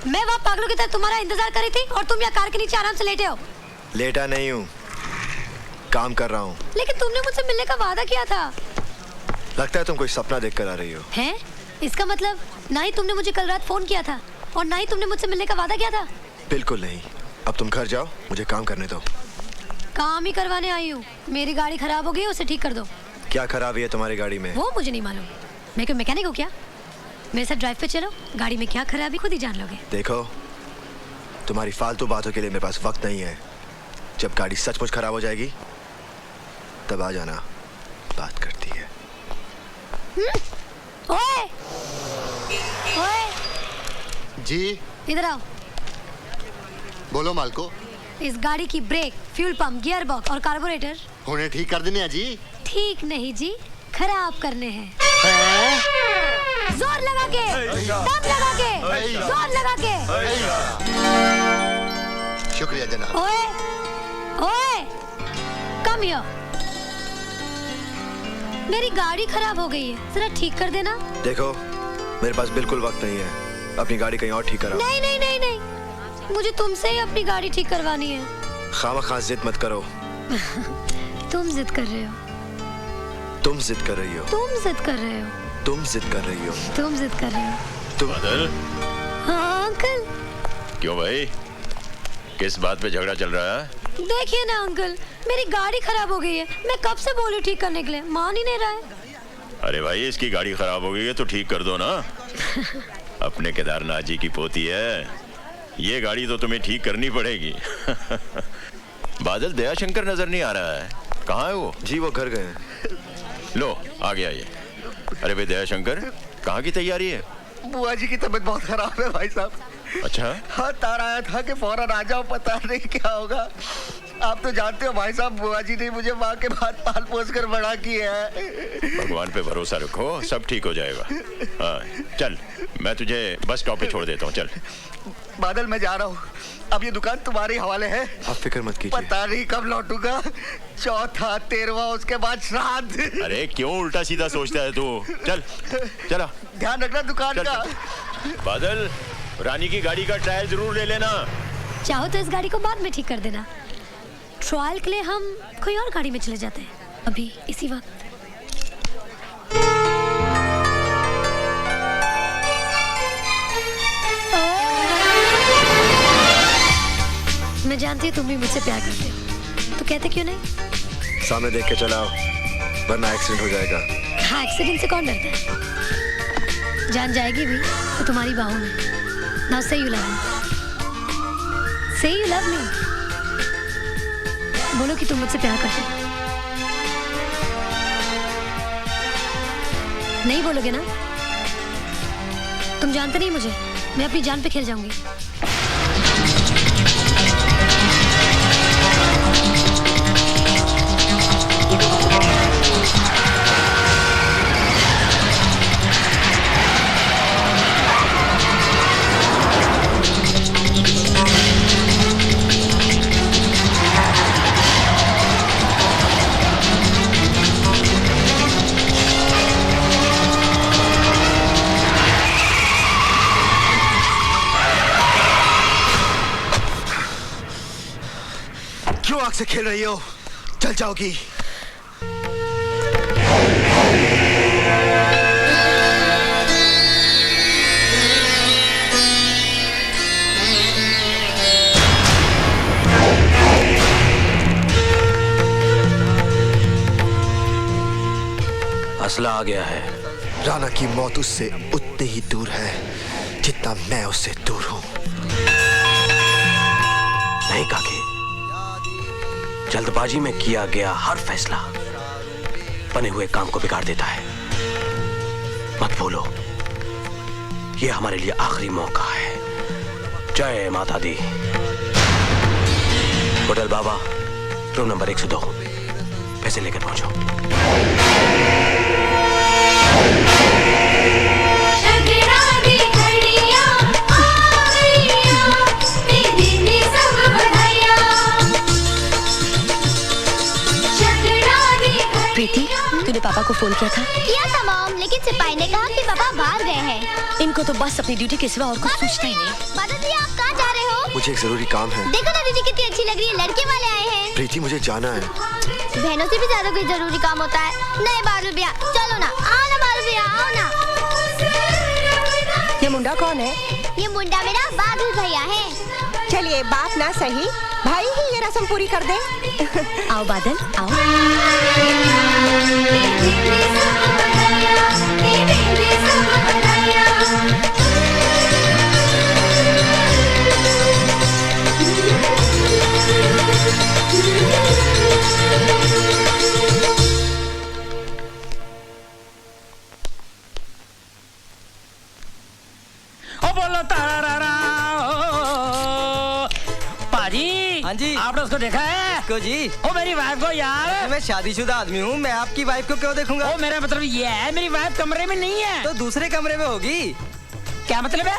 मैं वहाँ पागलों की तरह तुम्हारा इंतजार कर रही थी और तुम यहाँ कार के नीचे आराम से लेटे हो। लेटा नहीं हूँ, काम कर रहा हूँ। लेकिन तुमने मुझसे मिलने का वादा किया था। लगता है तुम कोई सपना देख कर आ रही हो। हैं? इसका मतलब ना ही तुमने मुझे कल रात फोन किया था और ना ही तुमने मुझसे मिलने का वादा किया था। बिल्कुल नहीं। अब तुम घर जाओ, मुझे काम करने दो। काम ही करवाने आई हूँ। मेरी गाड़ी खराब हो गई है, उसे ठीक कर दो। क्या खराबी है तुम्हारी गाड़ी में? वो मुझे नहीं मालूम। मैं क्यों मैकेनिक हूँ क्या? मेरे साथ ड्राइव पे चलो, गाड़ी में क्या खराबी खुद ही जान लोगे। देखो, तुम्हारी फालतू बातों के लिए मेरे पास वक्त नहीं है। जब गाड़ी सचमुच खराब हो जाएगी तब आ जाना, बात करती है। ओए! ओए! जी इधर आओ। बोलो मालको। इस गाड़ी की brake, fuel pump, gear box और कार्बोरेटर उन्हें ठीक कर देने हैं जी। ठीक नहीं जी, खराब करने हैं। जोर लगा के, दम लगा के, जोर लगा के। शुक्रिया जनाब। ओए! ओए! Come here. मेरी गाड़ी खराब हो गई है, जरा ठीक कर देना। देखो, मेरे पास बिल्कुल वक्त नहीं है। अपनी गाड़ी कहीं और ठीक कराओ। नहीं नहीं नहीं नहीं, मुझे तुमसे ही अपनी गाड़ी ठीक करवानी है। खामखा जिद मत करो। तुम जिद कर रहे हो। तुम जिद कर रही हो। तुम जिद कर रहे हो। तुम जिद कर रही हो। तुम जिद कर रहे हो। तुम बादल, हाँ अंकल। क्यों भाई, किस बात पे झगड़ा चल रहा है? देखिए ना अंकल, मेरी गाड़ी खराब हो गई है। मैं कब से बोलूं ठीक करने के लिए, मान ही नहीं रहा है। अरे भाई, इसकी गाड़ी खराब हो गई है तो ठीक कर दो ना। अपने केदारनाथ जी की पोती है, ये गाड़ी तो तुम्हें ठीक करनी पड़ेगी। बादल, दयाशंकर नजर नहीं आ रहा है, कहाँ है वो? जी वो घर गए हैं। लो आ गया ये। अरे भाई दयाशंकर, कहाँ की तैयारी है? बुआ जी की तबीयत बहुत खराब है भाई साहब। अच्छा, हाँ, तार आया था कि फौरन आ जाओ, पता नहीं क्या होगा। आप तो जानते हो भाई साहब, बुआ जी ने मुझे माँ के बाद पाल पोस कर बड़ा किया है। भगवान पे भरोसा रखो, सब ठीक हो जाएगा। हाँ चल, मैं तुझे बस स्टॉप पे छोड़ देता हूँ, चल। बादल, मैं जा रहा हूँ, अब ये दुकान तुम्हारे हवाले है। आप फिक्र मत कीजिए। पता नहीं कब लौटूंगा, चौथा, 13वां, उसके बाद श्राद्ध। अरे क्यों उल्टा सीधा सोचता है तू? चल चला, ध्यान रखना दुकान चल, का। बादल, रानी की गाड़ी का ट्रायल जरूर ले लेना। चाहो तो इस गाड़ी को बाद में ठीक कर देना। ट्रायल के लिए हम कोई और गाड़ी में चले जाते हैं अभी इसी वक्त। मैं जानती हूँ तुम भी मुझसे प्यार करते हो, तो कहते क्यों नहीं? सामने देख के चलाओ, वरना एक्सीडेंट हो जाएगा। हाँ, एक्सीडेंट से कौन डरता है? जान जाएगी भी तो तुम्हारी बाहों में। Now say you love me. Say you love me. बोलो कि तुम मुझसे प्यार करते हो। नहीं बोलोगे ना? तुम जानते नहीं मुझे, मैं अपनी जान पे खेल जाऊंगी। क्यों आग से खेल रही हो? चल जाओगी। असला आ गया है। राणा की मौत उससे उतनी ही दूर है जितना मैं उससे दूर हूं। नहीं काके, जल्दबाजी में किया गया हर फैसला बने हुए काम को बिगाड़ देता है। मत भूलो, ये हमारे लिए आखिरी मौका है। जय माता दी। होटल बाबा, रूम नंबर 102, पैसे लेकर पहुंचो। प्रीति, तूने पापा को फोन किया था? किया था मॉम, लेकिन सिपाही ने कहा कि पापा बाहर गए हैं। इनको को तो बस अपनी ड्यूटी के सिवा और कुछ सोचता ही नहीं। बादल भैया आप कहाँ जा रहे हो? मुझे एक जरूरी काम है। देखो ना दीदी कितनी अच्छी लग रही है, लड़के वाले आए हैं। प्रीति मुझे जाना है। बहनों से भी ज्यादा कोई जरूरी काम होता है। नहीं बादल भैया चलो ना, आओ ना बादल भैया आओ ना। ये मुंडा कौन है? ये मुंडा मेरा बादल भैया है। चलिए बात ना सही, भाई ही ये रस्म पूरी कर दे। आओ बादल आओ। बोलो तारा पाजी। हाँ जी। आपने उसको देखा है? को जी, ओ मेरी वाइफ को यार। मैं शादीशुदा आदमी हूँ, मैं आपकी वाइफ को क्यों देखूंगा? ओ मेरा मतलब ये है मेरी वाइफ कमरे में नहीं है। तो दूसरे कमरे में होगी। क्या मतलब है?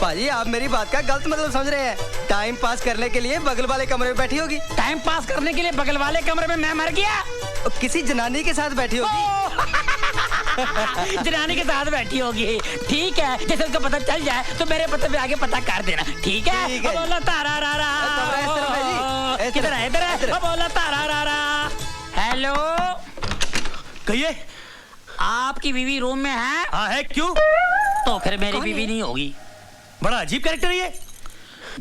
पाजी आप मेरी बात का गलत मतलब समझ रहे हैं। टाइम पास करने के लिए बगल वाले कमरे में बैठी होगी। टाइम पास करने के लिए बगल वाले कमरे में मैं मर गया? और किसी जनानी के साथ बैठी होगी। जनानी के साथ बैठी होगी। ठीक है, जैसे उसको पता चल जाए तो मेरे पते पे आगे पता कर देना। ठीक है? ठीक है। बोला तारा रा रा। किधर है? इधर है। बोला तारा रा रा। हेलो कहिए। आपकी बीवी रूम में है? हाँ है, क्यों? तो फिर मेरी बीवी नहीं होगी। बड़ा अजीब कैरेक्टर ये।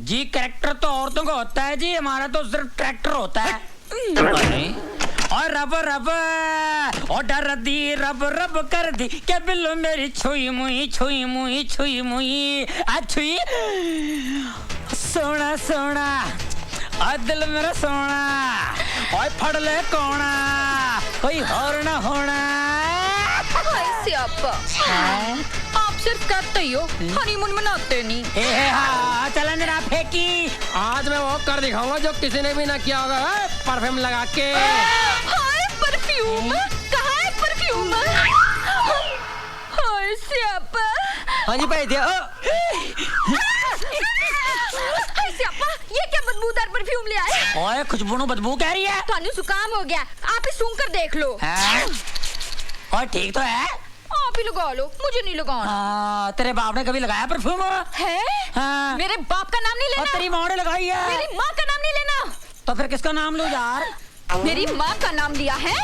जी कैरेक्टर तो औरतों का होता है जी, हमारा तो सिर्फ ट्रैक्टर होता है। और रब रब और डर दी रब रब कर दी क्या बिल्लो मेरी छुई मुई छुई मुई छुई मुई छुई। सोना सोना और दिल मेरा सोना और फड़ ले कोना कोई और ना होना। आप सिर्फ करते ही हो, हनीमून मनाते नहीं। हाँ चला जरा फेंकी। आज मैं वो कर दिखाऊंगा जो किसी ने भी ना किया होगा। परफ्यूम लगा के। हाय परफ्यूम, कहाँ है परफ्यूम? हाय स्यापा। हाँ जी भाई दिया। हाय स्यापा, ये क्या बदबूदार परफ्यूम ले आए? ओए खुशबू बदबू कह रही है। थानू जुकाम हो गया, आप ही सूंघ कर देख लो। और ठीक तो है? आप ही लगा लो, मुझे नहीं लगाना। तेरे बाप ने कभी लगाया परफ्यूम? है? हाँ। मेरे बाप का नाम नहीं और लेना। तेरी माँ ने लगाई है। मेरी माँ का नाम नहीं लेना। तो फिर किसका नाम लूं यार? मेरी माँ का नाम लिया है,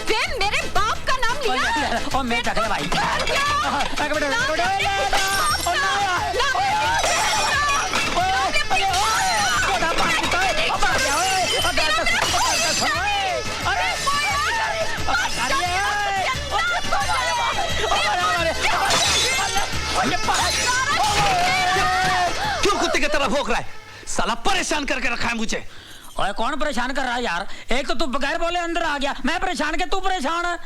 फिर मेरे बाप का नाम लिया। और मैं टकले भाई। क्यों कुत्ते की तरह भौंक रहा है? साला परेशान करके रखा है मुझे। ओए कौन परेशान कर रहा है यार? एक तो तू बगैर बोले अंदर आ गया, मैं परेशान के तू परेशान।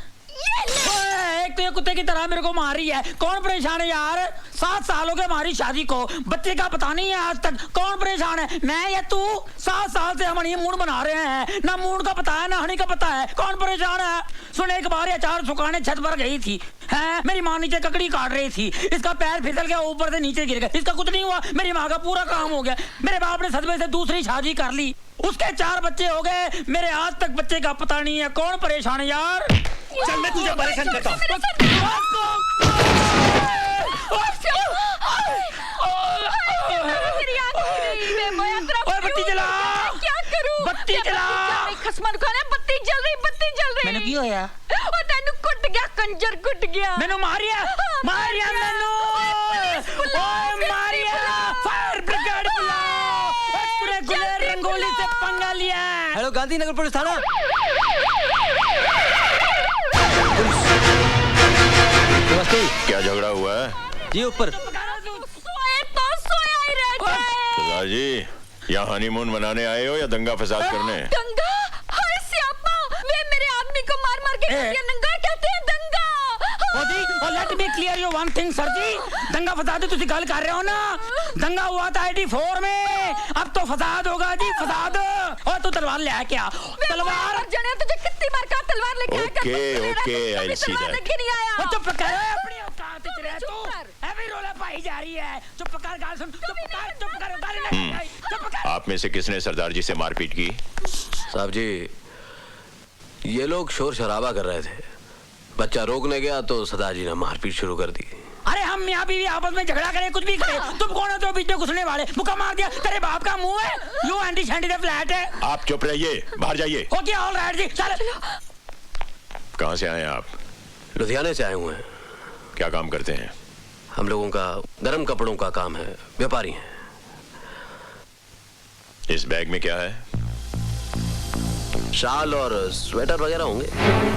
एक तो ये कुत्ते की तरह मेरे को मार रही है। कौन परेशान है यार? 7 साल हो गए हमारी शादी को, बच्चे का पता नहीं है आज तक। कौन परेशान है, मैं या तू? 7 साल से हम हनीमून बना रहे हैं, ना मूड का पता है ना हनी का पता है। कौन परेशान है? सुन एक बार अचार सुखाने छत पर गई थी, है मेरी माँ नीचे ककड़ी काट रही थी, इसका पैर फिसल गया, ऊपर से नीचे गिर गया। इसका कुछ नहीं हुआ, मेरी माँ का पूरा काम हो गया। मेरे बाप ने सदमे से दूसरी शादी कर ली, उसके 4 बच्चे हो गए, मेरे आज तक बच्चे का पता नहीं है। कौन परेशान है यार? चल मैं तुझे परेशान करता हूँ। बत्ती जला, क्या करूं? बत्ती जला। खसमान खाने बत्ती जल रही, बत्ती जल रही। मैंने की होया? ओ तेनू कुट गया, कंजर कुट गया। मैंने मारिया, मारिया मैनू। ओए मारिया, फायर ब्रिगेड बुलाओ। पूरे गुलेर रंगोली से पंगा लिया। हेलो गांधीनगर पुलिस थाना। क्या झगड़ा हुआ है? जी ऊपर। सोए तो सोया ही रह जाए। सरदार जी, यहाँ हनीमून मनाने आए हो या दंगा फसाद करने? दंगा? हाय स्यापा, वे मेरे आदमी को मार मार के नंगा कहते हैं दंगा। और let me clear you one thing sir ji, दंगा फसाद तुसी गल कर रहे हो ना? दंगा हुआ था 84 में, अब तो फसाद होगा जी, फसाद। और तू तलवार ले आया क्या? तलवार जने तुझे कितनी मार का तलवार लेके आया? Okay, I see that. लेके नहीं आया। और चुप कर, अपनी औकात में रह तू। अभी रोला पाई जा रही है। चुप कर, गाल सुन। चुप कर, गाली नहीं। चुप कर। आप में से किसने सरदार जी से मारपीट की? साहब जी, ये लोग शोर शराबा कर रहे थे, बच्चा रोकने गया तो सरदार जी ने मारपीट शुरू कर दी। अरे हम मियाँ बीवी आपस में झगड़ा करें, कुछ भी करें, तुम कौन हो तो बीच में घुसने वाले? मुक्का मार दिया, तेरे बाप का मुंह है, you anti shanty the flat है। आप चुप रहिए, बाहर जाइए। ओके ऑल राइट जी, चल। कहाँ से आए आप? लुधियाने से आए हुए हैं। क्या काम करते हैं? हम लोगों का गर्म कपड़ों का काम है, व्यापारी हैं। इस बैग में क्या है? शाल और स्वेटर वगैरह होंगे।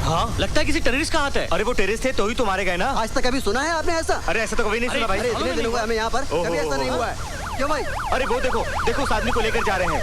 हाँ लगता है किसी टेररिस्ट का हाथ है। अरे वो टेररिस्ट थे तो ही तो मारे गए ना। आज तक कभी सुना है आपने ऐसा? अरे ऐसा तो कभी नहीं सुना भाई। इतने दिन हुए हमें यहाँ पर, कभी ऐसा नहीं हुआ है। क्यों भाई? अरे वो देखो देखो उस आदमी को लेकर जा रहे हैं।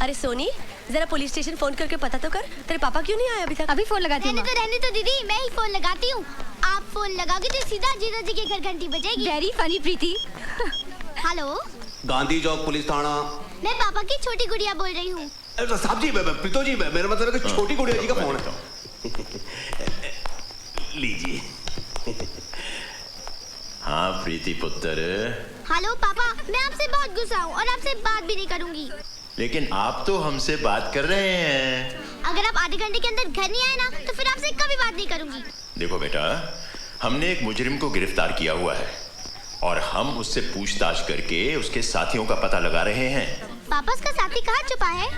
अरे सोनी जरा पुलिस स्टेशन फोन करके पता तो कर, तेरे पापा क्यों नहीं आए अभी तक? अभी फोन लगाती हूँ। रहने तो दीदी, मैं ही फोन लगाती हूँ। आप फोन लगाओगे तो सीधा जीजा जी के घर घंटी बजेगी। वेरी फनी प्रीति। हेलो गांधी चौक पुलिस थाना। मैं पापा की छोटी गुड़िया बोल रही हूँ। साहब जी प्रीतो जी, मेरा मतलब है कि छोटी गुड़िया जी का फोन है। लीजिए। हाँ प्रीति पुत्र। हेलो पापा, मैं आपसे बहुत गुस्सा हूँ और आपसे बात भी नहीं करूँगी। लेकिन आप तो हमसे बात कर रहे हैं। अगर आप आधे घंटे के अंदर घर नहीं आए ना तो फिर आपसे कभी बात नहीं करूंगी। देखो बेटा, हमने एक मुजरिम को गिरफ्तार किया हुआ है और हम उससे पूछताछ करके उसके साथियों का पता लगा रहे हैं। पापा उसका साथी कहाँ छुपा है?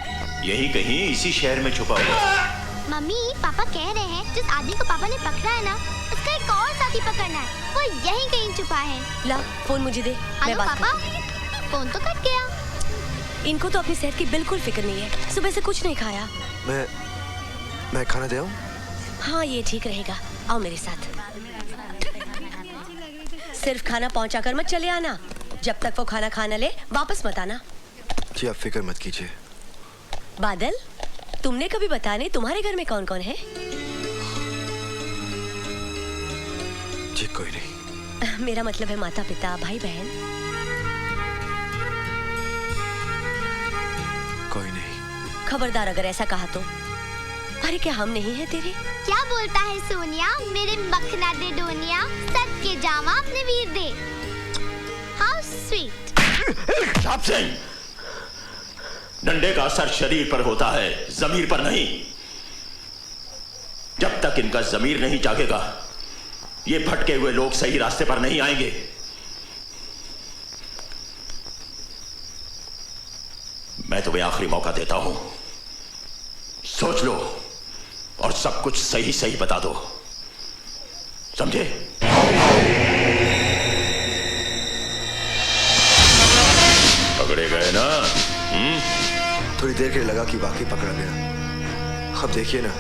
यही कहीं इसी शहर में छुपा हुआ है। मम्मी पापा कह रहे हैं जिस आदमी को पापा ने पकड़ा है ना, उसका एक और साथी पकड़ना है, वो यहीं कहीं छुपा है। ला फोन मुझे दे। हेलो पापा, फोन तो कट गया। इनको तो अपनी सेहत की बिल्कुल फिक्र नहीं है, सुबह से कुछ नहीं खाया। मैं खाना दे आऊं? हाँ ये ठीक रहेगा, आओ मेरे साथ। सिर्फ खाना पहुंचा कर मत चले आना, जब तक वो खाना खा न ले वापस मत आना। जी आप फिक्र मत कीजिए। बादल, तुमने कभी बताया नहीं तुम्हारे घर में कौन कौन है? जी कोई नहीं। मेरा मतलब है माता पिता भाई बहन। कोई नहीं। खबरदार अगर ऐसा कहा तो। अरे क्या हम नहीं है तेरे? क्या बोलता है सोनिया, मेरे मखना दे डोनिया, सच के जामा अपने वीर दे। How sweet. साहब सिंह, डंडे का असर शरीर पर होता है, जमीर पर नहीं। जब तक इनका जमीर नहीं जागेगा, ये भटके हुए लोग सही रास्ते पर नहीं आएंगे। मैं तुम्हें आखिरी मौका देता हूं, सोच लो और सब कुछ सही सही बता दो, समझे? पकड़े गए ना? थोड़ी देर के लिए लगा कि वाकई पकड़ा गया। अब देखिए ना,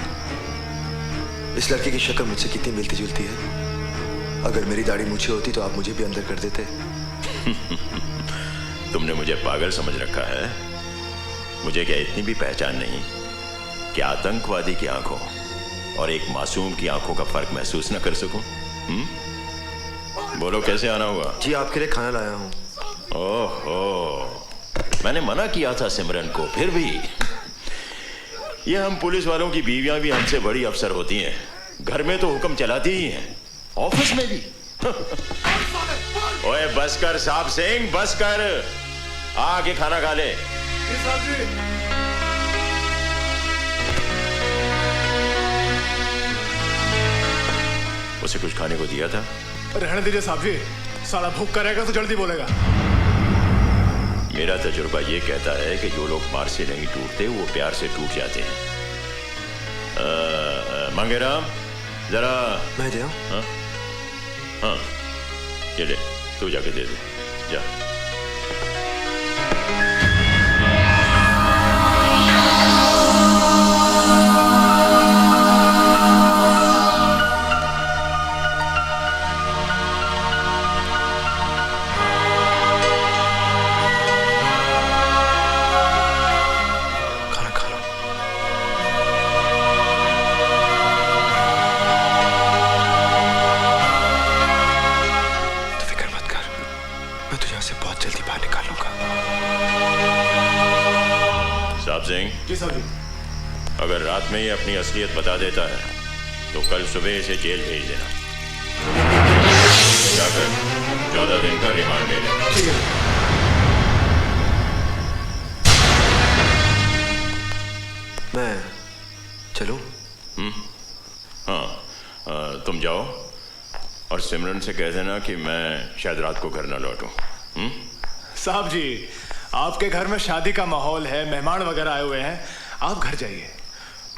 इस लड़के की शक्ल मुझसे कितनी मिलती जुलती है। अगर मेरी दाढ़ी मूछी होती तो आप मुझे भी अंदर कर देते। तुमने मुझे पागल समझ रखा है। मुझे क्या इतनी भी पहचान नहीं कि आतंकवादी की आंखों और एक मासूम की आंखों का फर्क महसूस न कर सकूं? बोलो कैसे आना होगा? जी आपके लिए खाना लाया हूं। ओहो, मैंने मना किया था सिमरन को, फिर भी ये हम पुलिस वालों की बीवियां भी हमसे बड़ी अफसर होती हैं। घर में तो हुक्म चलाती ही हैं, ऑफिस में भी। ओए बस कर साहब सिंह, बस कर, आके खाना खा ले। उसे कुछ खाने को दिया था? रहने दीजिए साहब जी, साला भूख करेगा तो जल्दी बोलेगा। मेरा तजुर्बा ये कहता है कि जो लोग मार से नहीं टूटते वो प्यार से टूट जाते हैं। मंगेराम जरा मैं जाऊं? हाँ हाँ, ये ले, तू जाके दे दे, जा। जी साहब जी। अगर रात में ही अपनी असलियत बता देता है तो कल सुबह इसे जेल भेज देना। जाकर 14 दिन का रिमांड ले लेना। मैं चलूं? हाँ, तुम जाओ और सिमरन से कह देना कि मैं शायद रात को घर न लौटूं। साहब जी, आपके घर में शादी का माहौल है, मेहमान वगैरह आए हुए हैं, आप घर जाइए,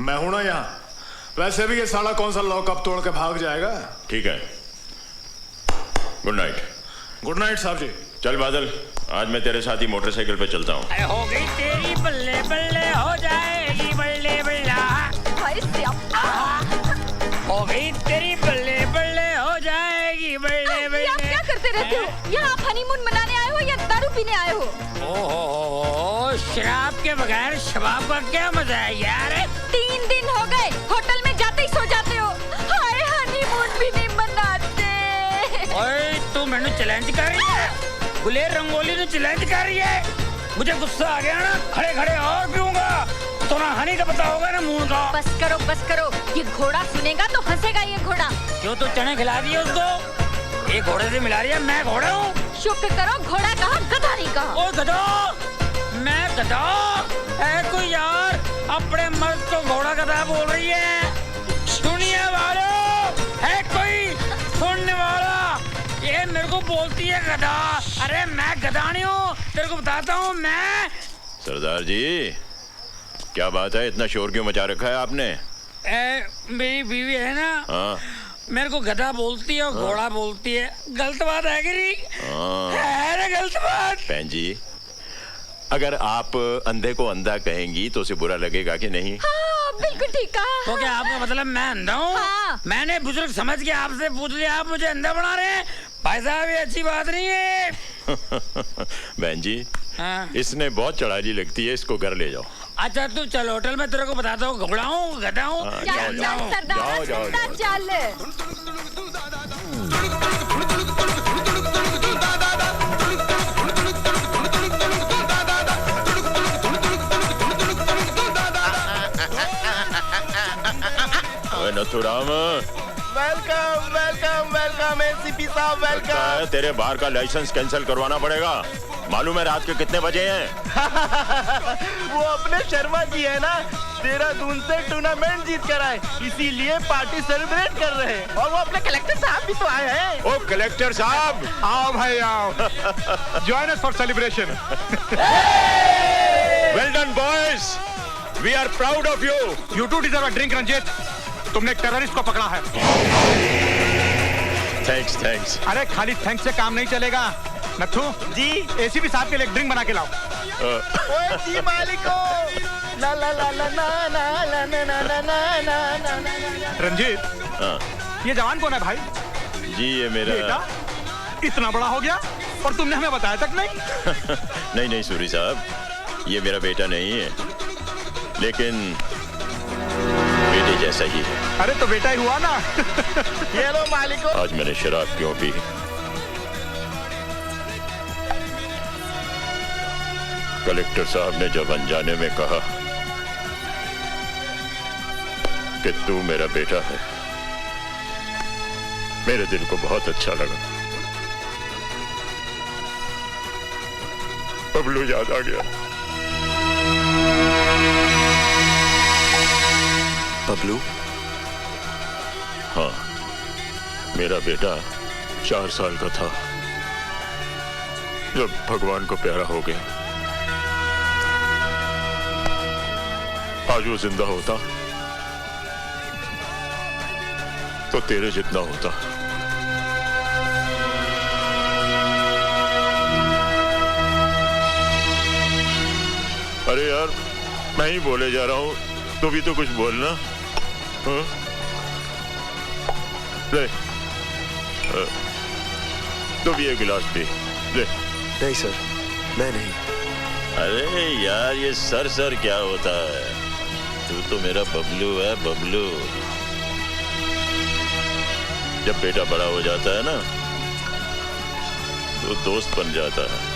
मैं हूं ना यहाँ। वैसे भी ये साला कौन सा लॉकअप तोड़ के भाग जाएगा। ठीक है, गुड नाइट। गुड नाइट साहब जी। चल बादल, आज मैं तेरे साथ ही मोटरसाइकिल पे चलता हूँ। हो गई तेरी बल्ले बल्ले, हो जाएगी बल्ले बल्ला। हो गई तेरी बल्ले बल्ले, हो जाएगी बल्ले बल्ले। आप क्या करते रहते हो? यहाँ आप हनीमून मनाने आए हो या दारू पीने आए हो? ओहो, शराब के बगैर शबाब का क्या मजा है यार। 3 दिन हो गए होटल में जाते ही सो जाते हो। हाय, हनीमून भी नहीं मनाते। ओए तू मैंने चैलेंज कर रही है? गुलेर रंगोली ने चैलेंज कर रही है? मुझे गुस्सा आ गया ना, खड़े खड़े और पीऊंगा तो ना हनी का पता होगा ना मून का। बस करो बस करो, ये घोड़ा सुनेगा तो हंसेगा ये घोड़ा। क्यों तू चने खिला दिए उसको? ये घोड़े से मिला रही है, मैं घोड़ा हूँ? शुक्र करो घोड़ा कहा, गधा नहीं कहा। ओ गधा, मैं गधा है कोई यार? अपने मर्द को घोड़ा गधा बोल रही है। सुनिए वालों, है कोई सुनने वाला? ये मेरे को बोलती है गधा। अरे मैं गधा नहीं हूँ, तेरे को बताता हूँ मैं। सरदार जी, क्या बात है, इतना शोर क्यों मचा रखा है आपने? मेरी बीवी है ना, हाँ, मेरे को गधा बोलती है और घोड़ा बोलती है। गलत बात है कि नहीं? है ना गलत बात? बहन जी, अगर आप अंधे को अंधा कहेंगी तो उसे बुरा लगेगा कि नहीं? हाँ, बिल्कुल ठीक कहा। तो क्या आपका मतलब मैं अंधा हूँ? हाँ। मैंने बुजुर्ग समझ के आपसे पूछ लिया, आप मुझे अंधा बना रहे हैं? भाई साहब ये अच्छी बात नहीं है। बहन जी, हाँ। इसने बहुत चढ़ाई लगती है, इसको घर ले जाओ। अच्छा तू चल, होटल में तेरे को बताता हूँ घोड़ा हूँ गधा हूँ। चल चल सरदार, चल। Nathuram, welcome welcome welcome ACP साहब, वेलकम। तेरे बार का लाइसेंस कैंसिल करवाना पड़ेगा। मालूम है रात के कितने बजे हैं? वो अपने शर्मा जी है ना, देहरादून से टूर्नामेंट जीत कर आए, इसीलिए पार्टी सेलिब्रेट कर रहे हैं। और वो अपने कलेक्टर साहब भी तो आए हैं। ओ कलेक्टर साहब, आओ भाई आओ, join us for celebration. Well done boys, we are proud of you. You too deserve a drink Ranjit, तुमने एक टेररिस्ट को पकड़ा है। Thanks thanks. अरे खाली थैंक्स से काम नहीं चलेगा। नथु जी, एसीपी साहब के लिए एक ड्रिंक बना के लाओ। ओए जी मालिको, ला ला ला ला ना ना ला ना ना ना ना ना ना। रंजीत, ये जवान कौन है भाई? जी ये मेरा बेटा, इतना बड़ा हो गया और तुमने हमें बताया तक नहीं। नहीं नहीं सूरी साहब, ये मेरा बेटा नहीं है, लेकिन बेटे जैसा ही है। अरे तो बेटा ही हुआ ना। ये लो मालिको। आज मैंने शराब क्यों पी? कलेक्टर साहब ने जब अनजाने में कहा कि तू मेरा बेटा है, मेरे दिल को बहुत अच्छा लगा। बबलू याद आ गया। बबलू? हाँ, मेरा बेटा 4 साल का था जब भगवान को प्यारा हो गया। आज वो जिंदा होता तो तेरे जितना होता। अरे यार, मैं ही बोले जा रहा हूं, तू भी तो कुछ बोलना। हाँ? ले, तू भी एक गिलास पी ले। नहीं सर, मैं नहीं। अरे यार, ये सर सर क्या होता है? तू तो मेरा बबलू है, बबलू। जब बेटा बड़ा हो जाता है ना, तो दोस्त बन जाता है।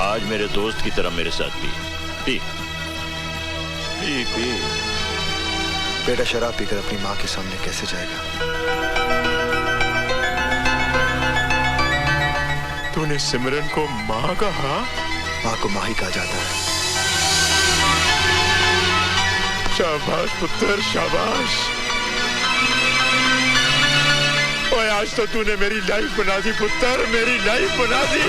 आज मेरे दोस्त की तरह मेरे साथ पी पी पी पी। बेटा शराब पीकर अपनी माँ के सामने कैसे जाएगा? तूने सिमरन को माँ कहा? माँ को माँ ही कहा जाता है। शाबाश पुत्र, शाबाश। ओए, आज तो तूने मेरी लाइफ बना दी पुत्र, मेरी लाइफ बना दी।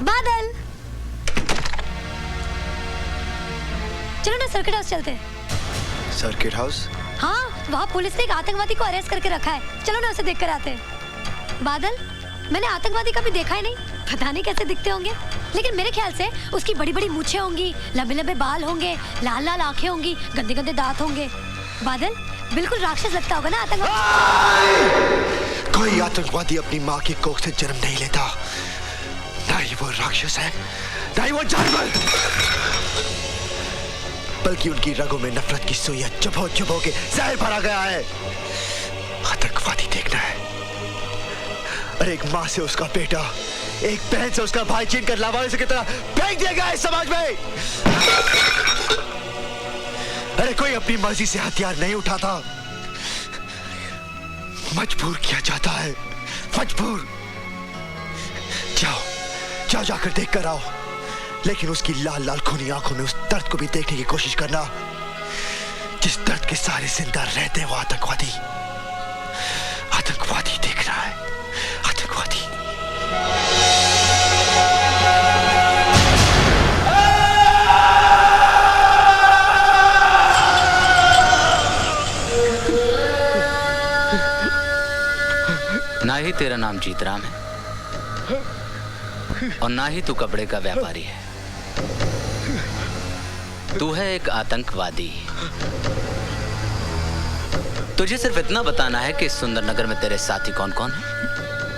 बादल, चलो ना सर्किट हाउस चलते हैं। Circuit house? हाँ, वहाँ पुलिस ने एक आतंकवादी को अरेस्ट करके रखा है। चलो ना उसे देख कर आते हैं। बादल, मैंने आतंकवादी कभी देखा ही नहीं, पता नहीं कैसे दिखते होंगे, लेकिन मेरे ख्याल से उसकी बड़ी बड़ी मूछें होंगी, लंबे लंबे बाल होंगे, लाल लाल आंखें होंगी, गंदे गंदे दांत होंगे। बादल, बिल्कुल राक्षस लगता होगा ना आतंकवादी। कोई आतंकवादी अपनी माँ की कोख से जन्म नहीं लेता। ना ही वो राक्षस है, ना ही वो जानवर, बल्कि उनकी रगों में नफरत की सुइयां चुभो चुभो के जहर भरा गया है। आतंकवादी देखना है, अरे एक माँ से उसका बेटा, एक बहन से उसका भाई छीन कर लावारिस की तरह फेंक दिया गया है समाज में। अरे कोई अपनी मर्जी से हथियार नहीं उठाता, मजबूर किया जाता है, मजबूर। जाओ जाओ, जाकर देख कर आओ, लेकिन उसकी लाल लाल खूनी आंखों में उस दर्द को भी देखने की कोशिश करना जिस दर्द के सारे जिंदा रहते हैं। वो आतंकवादी, आतंकवादी देख रहा है, आतंकवादी। ना ही तेरा नाम जीतराम है और ना ही तू कपड़े का व्यापारी है। तू है एक आतंकवादी। तुझे सिर्फ इतना बताना है कि इस सुंदरनगर में तेरे साथी कौन कौन है।